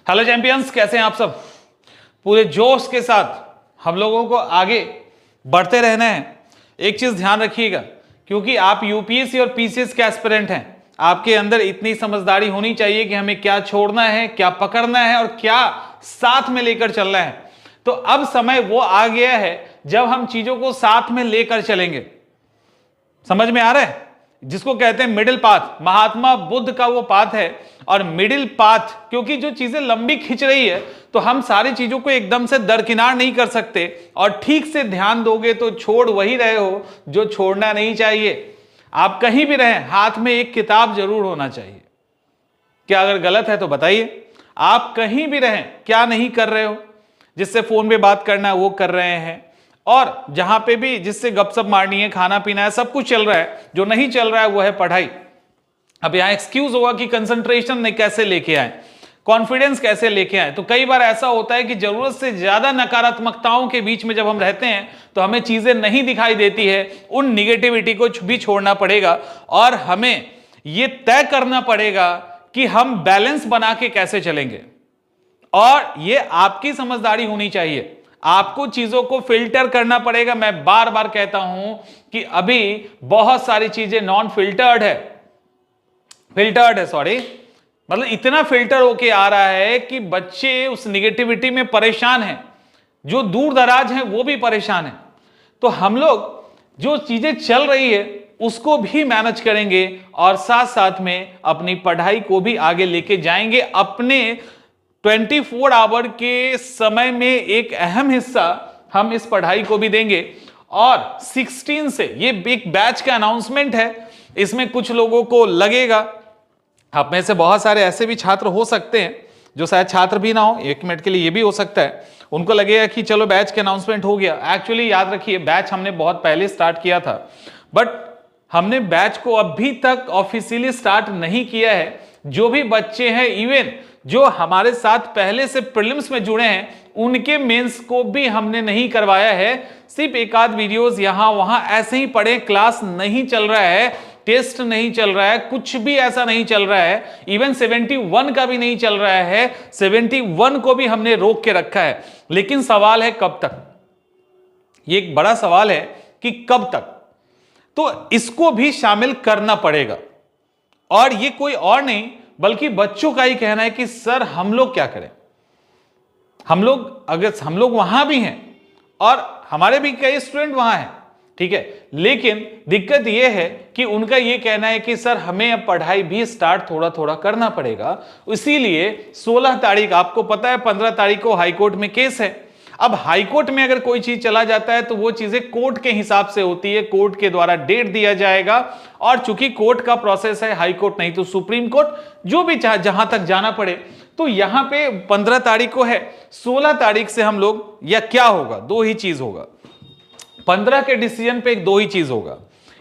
Hello champions, कैसे हैं आप सब। पूरे जोश के साथ हम लोगों को आगे बढ़ते रहना है। एक चीज ध्यान रखिएगा, क्योंकि आप यूपीएससी और पीसीएस के एस्पिरेंट हैं, आपके अंदर इतनी समझदारी होनी चाहिए कि हमें क्या छोड़ना है, क्या पकड़ना है और क्या साथ में लेकर चलना है। तो अब समय वो आ गया है जब हम चीजों को साथ में लेकर चलेंगे। समझ में आ रहा है? जिसको कहते हैं मिडिल पाथ, महात्मा बुद्ध का वो पाथ है। और मिडिल पाथ, क्योंकि जो चीजें लंबी खिंच रही है तो हम सारी चीजों को एकदम से दरकिनार नहीं कर सकते, और ठीक से ध्यान दोगे तो छोड़ वही रहे हो जो छोड़ना नहीं चाहिए। आप कहीं भी रहें, हाथ में एक किताब जरूर होना चाहिए। क्या अगर गलत है तो बताइए। आप कहीं भी रहें, क्या नहीं कर रहे हो? जिससे फोन पे बात करना है वो कर रहे हैं, और जहां पे भी जिससे गपशप मारनी है, खाना पीना है, सब कुछ चल रहा है। जो नहीं चल रहा है वो है पढ़ाई। अब यहां एक्सक्यूज होगा कि कंसंट्रेशन कैसे लेके आए, कॉन्फिडेंस कैसे लेके आए। तो कई बार ऐसा होता है कि जरूरत से ज्यादा नकारात्मकताओं के बीच में जब हम रहते हैं तो हमें चीजें नहीं दिखाई देती है। उन निगेटिविटी को भी छोड़ना पड़ेगा और हमें यह तय करना पड़ेगा कि हम बैलेंस बना के कैसे चलेंगे। और यह आपकी समझदारी होनी चाहिए। आपको चीजों को फिल्टर करना पड़ेगा। मैं बार बार कहता हूं कि अभी बहुत सारी चीजें नॉन फिल्टर्ड है, सॉरी, मतलब इतना फिल्टर होके आ रहा है कि बच्चे उस निगेटिविटी में परेशान हैं, जो दूर दराज हैं वो भी परेशान हैं। तो हम लोग जो चीजें चल रही है उसको भी मैनेज करेंगे और साथ साथ में अपनी पढ़ाई को भी आगे लेके जाएंगे। अपने 24 आवर के समय में एक अहम हिस्सा हम इस पढ़ाई को भी देंगे। और 16 से ये एक बैच का अनाउंसमेंट है। इसमें कुछ लोगों को लगेगा, आप में से बहुत सारे ऐसे भी छात्र हो सकते हैं जो शायद छात्र भी ना हो, 1 मिनट के लिए ये भी हो सकता है, उनको लगेगा कि चलो बैच का अनाउंसमेंट हो गया। एक्चुअली याद रखिए, बैच हमने बहुत पहले स्टार्ट किया था, बट हमने बैच को अभी तक ऑफिशियली स्टार्ट नहीं किया है। जो भी बच्चे हैं, इवन जो हमारे साथ पहले से प्रीलिम्स में जुड़े हैं, उनके मेंस को भी हमने नहीं करवाया है। सिर्फ एक आध वीडियोस यहां वहां ऐसे ही पढ़े, क्लास नहीं चल रहा है, टेस्ट नहीं चल रहा है, कुछ भी ऐसा नहीं चल रहा है। इवन 71 का भी नहीं चल रहा है, 71 को भी हमने रोक के रखा है। लेकिन सवाल है कब तक, ये एक बड़ा सवाल है कि कब तक। तो इसको भी शामिल करना पड़ेगा। और ये कोई और नहीं बल्कि बच्चों का ही कहना है कि सर हम लोग क्या करें। हम लोग वहां भी हैं और हमारे भी कई स्टूडेंट वहां हैं, ठीक है, लेकिन दिक्कत यह है कि उनका यह कहना है कि सर हमें अब पढ़ाई भी स्टार्ट थोड़ा थोड़ा करना पड़ेगा। इसीलिए 16 तारीख, आपको पता है 15 तारीख को हाईकोर्ट में केस है। अब हाईकोर्ट में अगर कोई चीज चला जाता है तो वो चीजें कोर्ट के हिसाब से होती है, कोर्ट के द्वारा डेट दिया जाएगा। और चूंकि कोर्ट का प्रोसेस है, हाईकोर्ट नहीं तो सुप्रीम कोर्ट, जो भी जहां तक जाना पड़े। तो यहां पे 15 तारीख को है, 16 तारीख से हम लोग, या क्या होगा, दो ही चीज होगा। 15 के डिसीजन पे दो ही चीज होगा,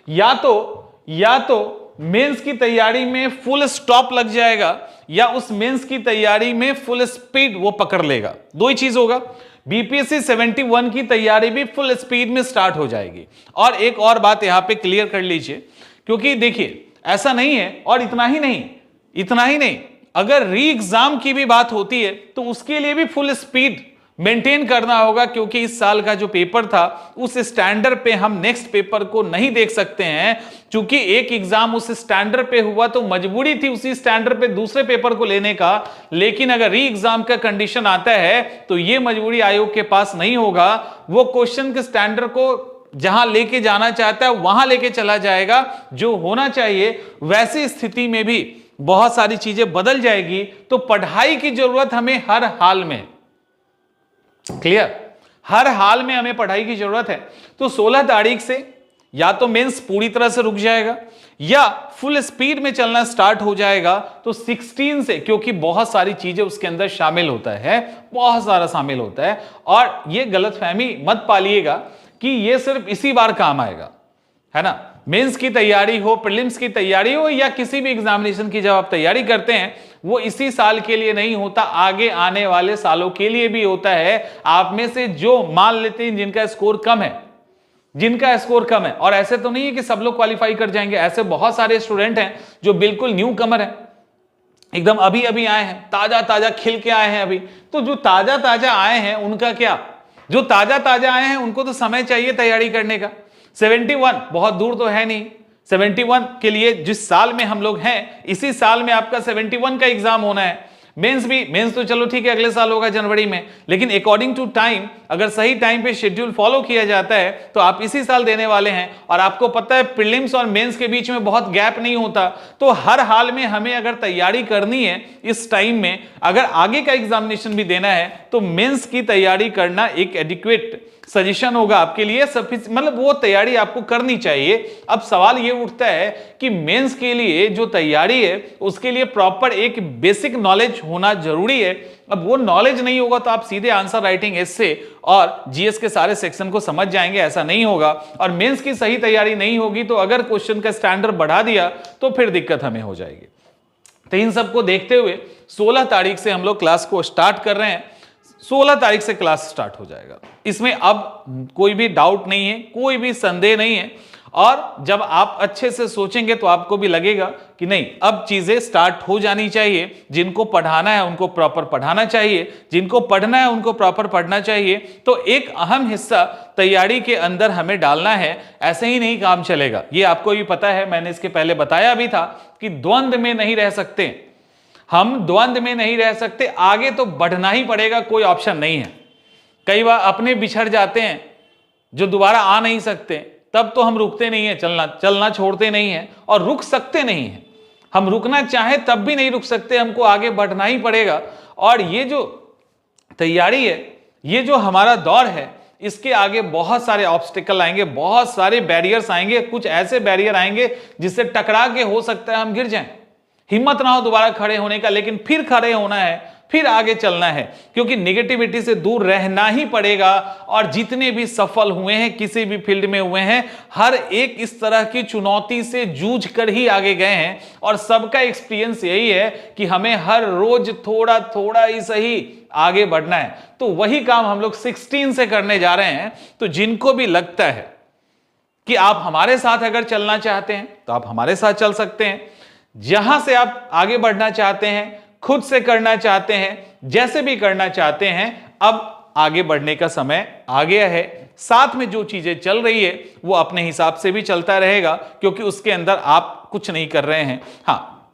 या तो मेंस की तैयारी में फुल स्टॉप लग जाएगा, या उस मेंस की तैयारी में फुल स्पीड वो पकड़ लेगा। दो ही चीज होगा। बीपीएससी 71 की तैयारी भी फुल स्पीड में स्टार्ट हो जाएगी। और एक और बात यहां पे क्लियर कर लीजिए, क्योंकि देखिए ऐसा नहीं है, और इतना ही नहीं, अगर री एग्जाम की भी बात होती है तो उसके लिए भी फुल स्पीड मेंटेन करना होगा, क्योंकि इस साल का जो पेपर था उस स्टैंडर्ड पे हम नेक्स्ट पेपर को नहीं देख सकते हैं। क्योंकि एक एग्जाम उस स्टैंडर्ड पे हुआ तो मजबूरी थी उसी स्टैंडर्ड पे दूसरे पेपर को लेने का। लेकिन अगर री एग्जाम का कंडीशन आता है तो यह मजबूरी आयोग के पास नहीं होगा। वो क्वेश्चन के स्टैंडर्ड को जहां लेके जाना चाहता है वहां लेके चला जाएगा। जो होना चाहिए वैसी स्थिति में भी बहुत सारी चीजें बदल जाएगी। तो पढ़ाई की जरूरत हमें हर हाल में, क्लियर, हर हाल में हमें पढ़ाई की जरूरत है। तो 16 तारीख से या तो मेंस पूरी तरह से रुक जाएगा या फुल स्पीड में चलना स्टार्ट हो जाएगा। तो 16 से, क्योंकि बहुत सारी चीजें उसके अंदर शामिल होता है, बहुत सारा शामिल होता है। और यह गलतफहमी मत पालिएगा कि यह सिर्फ इसी बार काम आएगा, है ना। मेंस की तैयारी हो, प्रीलिम्स की तैयारी हो, या किसी भी एग्जामिनेशन की जब आप तैयारी करते हैं, वो इसी साल के लिए नहीं होता, आगे आने वाले सालों के लिए भी होता है। आप में से जो मान लेते हैं जिनका स्कोर कम है, और ऐसे तो नहीं है कि सब लोग क्वालिफाई कर जाएंगे, ऐसे बहुत सारे स्टूडेंट हैं जो बिल्कुल न्यू कमर हैं, एकदम अभी अभी आए हैं, ताजा ताजा खिल के आए हैं अभी। तो जो ताजा ताजा आए हैं उनका क्या, जो ताजा ताजा आए हैं उनको तो समय चाहिए तैयारी करने का। 71 बहुत दूर तो है नहीं, 71 के लिए जिस साल में हम लोग हैं इसी साल में आपका 71 का एग्जाम होना है। मेंस भी, मेंस तो चलो ठीक है अगले साल होगा जनवरी में, लेकिन अकॉर्डिंग टू टाइम अगर सही टाइम पे शेड्यूल फॉलो किया जाता है तो आप इसी साल देने वाले हैं। और आपको पता है प्रीलिम्स और मेंस के बीच में बहुत गैप नहीं होता, तो हर हाल में हमें अगर तैयारी करनी है इस टाइम में, अगर आगे का एग्जामिनेशन भी देना है तो मेंस की तैयारी करना एक एडिक्वेट सजेशन होगा आपके लिए। मतलब वो तैयारी आपको करनी चाहिए। अब सवाल ये उठता है कि मेंस के लिए जो तैयारी है उसके लिए प्रॉपर एक बेसिक नॉलेज होना जरूरी है। अब वो नॉलेज नहीं होगा तो आप सीधे आंसर राइटिंग, एस्से और जीएस के सारे सेक्शन को समझ जाएंगे, ऐसा नहीं होगा। और मेंस की सही तैयारी नहीं होगी तो अगर क्वेश्चन का स्टैंडर्ड बढ़ा दिया तो फिर दिक्कत हमें हो जाएगी। तो इन सबको देखते हुए 16 तारीख से हम लोग क्लास को स्टार्ट कर रहे हैं। 16 तारीख से क्लास स्टार्ट हो जाएगा, इसमें अब कोई भी डाउट नहीं है, कोई भी संदेह नहीं है। और जब आप अच्छे से सोचेंगे तो आपको भी लगेगा कि नहीं अब चीजें स्टार्ट हो जानी चाहिए। जिनको पढ़ाना है उनको प्रॉपर पढ़ाना चाहिए, जिनको पढ़ना है उनको प्रॉपर पढ़ना चाहिए। तो एक अहम हिस्सा तैयारी के अंदर हमें डालना है, ऐसे ही नहीं काम चलेगा। ये आपको भी पता है, मैंने इसके पहले बताया भी था कि द्वंद्व में नहीं रह सकते हम, द्वंद्व में नहीं रह सकते, आगे तो बढ़ना ही पड़ेगा, कोई ऑप्शन नहीं है। कई बार अपने बिछड़ जाते हैं जो दोबारा आ नहीं सकते, तब तो हम रुकते नहीं है, चलना छोड़ते नहीं है और रुक सकते नहीं है। हम रुकना चाहें तब भी नहीं रुक सकते, हमको आगे बढ़ना ही पड़ेगा। और ये जो तैयारी है, ये जो हमारा दौर है, इसके आगे बहुत सारे ऑब्स्टिकल आएंगे, बहुत सारे बैरियर्स आएंगे। कुछ ऐसे बैरियर आएंगे जिससे टकरा के हो सकता है हम गिर जाएं, हिम्मत ना हो दोबारा खड़े होने का, लेकिन फिर खड़े होना है, फिर आगे चलना है, क्योंकि नेगेटिविटी से दूर रहना ही पड़ेगा। और जितने भी सफल हुए हैं किसी भी फील्ड में हुए हैं, हर एक इस तरह की चुनौती से जूझ कर ही आगे गए हैं। और सबका एक्सपीरियंस यही है कि हमें हर रोज थोड़ा थोड़ा ही सही आगे बढ़ना है। तो वही काम हम लोग 16 से करने जा रहे हैं। तो जिनको भी लगता है कि आप हमारे साथ अगर चलना चाहते हैं तो आप हमारे साथ चल सकते हैं। जहां से आप आगे बढ़ना चाहते हैं, खुद से करना चाहते हैं, जैसे भी करना चाहते हैं, अब आगे बढ़ने का समय आ गया है। साथ में जो चीजें चल रही है वो अपने हिसाब से भी चलता रहेगा, क्योंकि उसके अंदर आप कुछ नहीं कर रहे हैं। हाँ,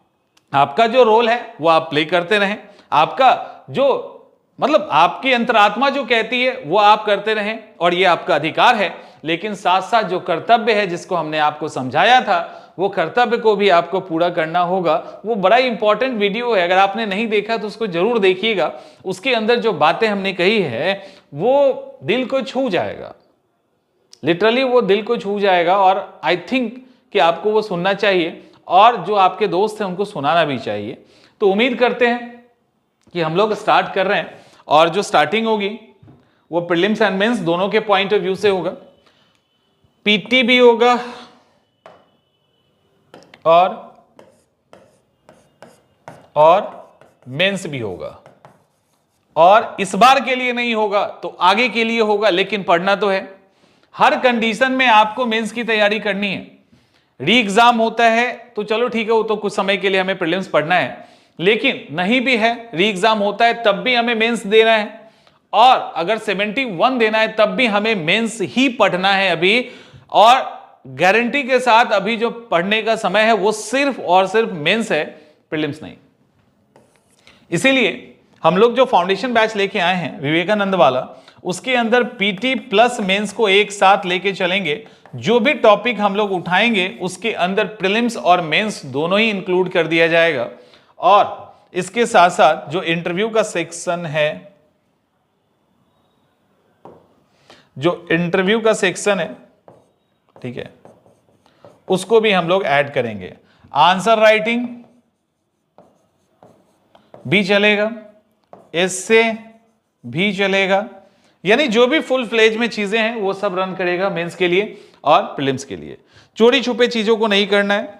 आपका जो रोल है वो आप प्ले करते रहें, आपका जो मतलब आपकी अंतरात्मा जो कहती है वो आप करते रहें, और ये आपका अधिकार है। लेकिन साथ साथ जो कर्तव्य है, जिसको हमने आपको समझाया था, वो कर्तव्य को भी आपको पूरा करना होगा। वो बड़ा इंपॉर्टेंट वीडियो है, अगर आपने नहीं देखा तो उसको जरूर देखिएगा। उसके अंदर जो बातें हमने कही है वो दिल को छू जाएगा, लिटरली वो दिल को छू जाएगा। और आई थिंक कि आपको वो सुनना चाहिए, और जो आपके दोस्त हैं उनको सुनाना भी चाहिए। तो उम्मीद करते हैं कि हम लोग स्टार्ट कर रहे हैं, और जो स्टार्टिंग होगी वो प्रीलिम्स एंड मेंस दोनों के पॉइंट ऑफ व्यू से होगा। पीटी भी होगा और मेंस भी होगा। और इस बार के लिए नहीं होगा तो आगे के लिए होगा, लेकिन पढ़ना तो है। हर कंडीशन में आपको मेंस की तैयारी करनी है। री एग्जाम होता है तो चलो ठीक है, वो तो कुछ समय के लिए हमें प्रीलिम्स पढ़ना है, लेकिन नहीं भी है, री एग्जाम होता है तब भी हमें मेंस देना है। और अगर 71 देना है तब भी हमें मेंस ही पढ़ना है अभी। और गारंटी के साथ अभी जो पढ़ने का समय है वो सिर्फ और सिर्फ मेंस है, प्रीलिम्स नहीं। इसीलिए हम लोग जो फाउंडेशन बैच लेके आए हैं विवेकानंद वाला, उसके अंदर पीटी प्लस मेंस को एक साथ लेके चलेंगे। जो भी टॉपिक हम लोग उठाएंगे उसके अंदर प्रीलिम्स और मेंस दोनों ही इंक्लूड कर दिया जाएगा। और इसके साथ साथ जो इंटरव्यू का सेक्शन है, जो इंटरव्यू का सेक्शन है, ठीक है, उसको भी हम लोग ऐड करेंगे। आंसर राइटिंग भी चलेगा, एस्से भी चलेगा, यानी जो भी फुल फ्लेज में चीजें हैं वो सब रन करेगा मेंस के लिए और प्रीलिम्स के लिए। चोरी छुपे चीजों को नहीं करना है,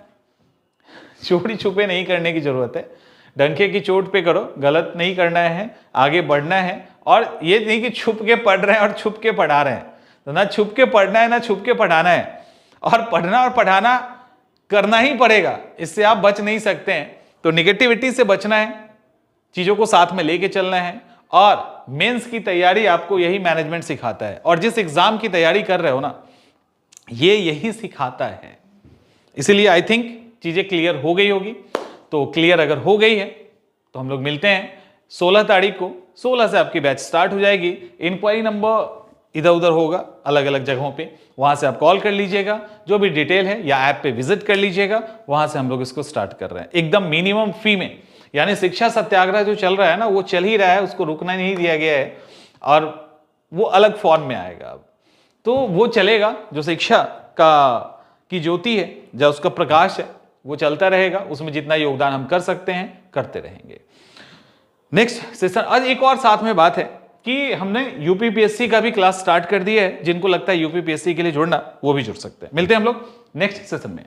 चोरी छुपे नहीं करने की जरूरत है। डंके की चोट पे करो, गलत नहीं करना है, आगे बढ़ना है। और ये नहीं कि छुप के पढ़ रहे हैं और छुप के पढ़ा रहे हैं, तो ना छुप के पढ़ना है ना छुप के पढ़ाना है। और पढ़ना और पढ़ाना करना ही पड़ेगा, इससे आप बच नहीं सकते हैं। तो निगेटिविटी से बचना है, चीजों को साथ में लेके चलना है, और मेंस की तैयारी आपको यही मैनेजमेंट सिखाता है, और जिस एग्जाम की तैयारी कर रहे हो ना, ये यही सिखाता है। इसीलिए आई थिंक चीजें क्लियर हो गई होगी। तो क्लियर अगर हो गई है तो हम लोग मिलते हैं 16 तारीख को। 16 से आपकी बैच स्टार्ट हो जाएगी। इंक्वायरी नंबर इधर उधर होगा अलग अलग जगहों पे, वहां से आप कॉल कर लीजिएगा, जो भी डिटेल है, या ऐप पे विजिट कर लीजिएगा, वहां से हम लोग इसको स्टार्ट कर रहे हैं एकदम मिनिमम फी में। यानी शिक्षा सत्याग्रह जो चल रहा है ना, वो चल ही रहा है, उसको रुकना नहीं दिया गया है, और वो अलग फॉर्म में आएगा अब। तो वो चलेगा, जो शिक्षा की ज्योति है, जो उसका प्रकाश है, वो चलता रहेगा। उसमें जितना योगदान हम कर सकते हैं करते रहेंगे। नेक्स्ट सेशन, आज एक और साथ में बात है कि हमने यूपीपीएससी का भी क्लास स्टार्ट कर दिया है। जिनको लगता है यूपीपीएससी के लिए जुड़ना, वो भी जुड़ सकते हैं। मिलते हैं हम लोग नेक्स्ट सेशन में।